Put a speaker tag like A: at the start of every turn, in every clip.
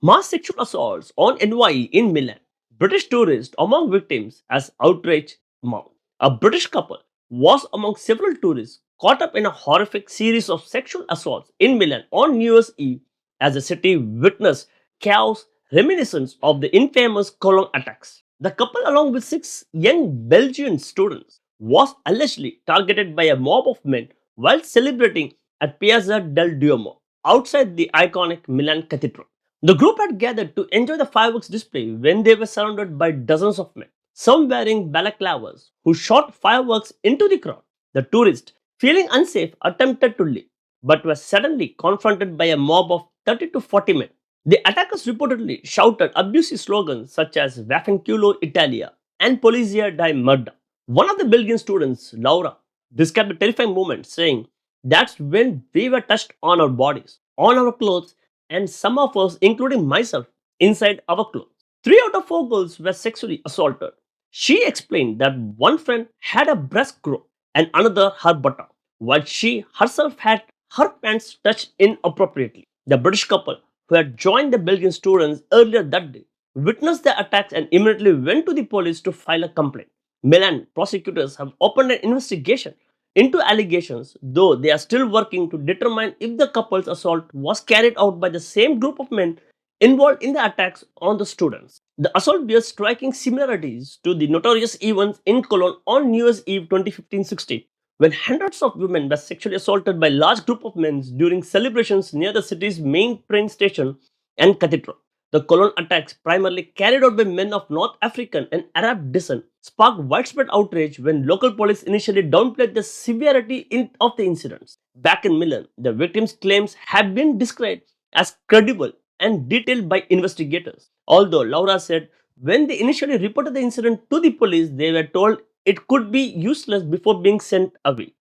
A: Mass sexual assaults on NYE in Milan. British tourists among victims as outrage mount. A British couple was among several tourists caught up in a horrific series of sexual assaults in Milan on New Year's Eve as the city witnessed chaos reminiscent of the infamous Cologne attacks. The couple, along with six young Belgian students, was allegedly targeted by a mob of men while celebrating at Piazza del Duomo outside the iconic Milan Cathedral. The group had gathered to enjoy the fireworks display when they were surrounded by dozens of men, some wearing balaclavas, who shot fireworks into the crowd. The tourists, feeling unsafe, attempted to leave, but were suddenly confronted by a mob of 30 to 40 men. The attackers reportedly shouted abusive slogans such as Vaffanculo Italia and Polizia di Merda. One of the Belgian students, Laura, described the terrifying moment, saying, "That's when we were touched on our bodies, on our clothes, and some of us, including myself, inside our clothes." 3 out of 4 girls were sexually assaulted. She explained that one friend had a breast grow and another her buttock, while she herself had her pants touched inappropriately. The British couple, who had joined the Belgian students earlier that day, witnessed the attacks and immediately went to the police to file a complaint. Milan prosecutors have opened an investigation into allegations, though they are still working to determine if the couple's assault was carried out by the same group of men involved in the attacks on the students. The assault bears striking similarities to the notorious events in Cologne on New Year's Eve 2015-16, when hundreds of women were sexually assaulted by a large group of men during celebrations near the city's main train station and cathedral. The Cologne attacks, primarily carried out by men of North African and Arab descent, sparked widespread outrage when local police initially downplayed the severity of the incidents. Back in Milan, the victims' claims have been described as credible and detailed by investigators. Although Laura said when they initially reported the incident to the police, they were told it could be useless before being sent away.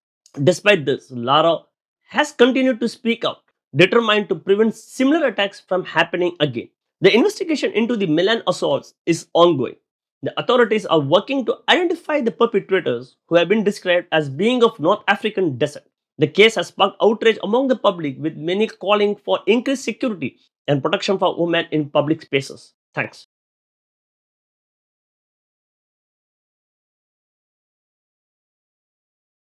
A: Despite this, Lara has continued to speak out, determined to prevent similar attacks from happening again. The investigation into the Milan assaults is ongoing. The authorities are working to identify the perpetrators, who have been described as being of North African descent. The case has sparked outrage among the public, with many calling for increased security and protection for women in public spaces. Thanks.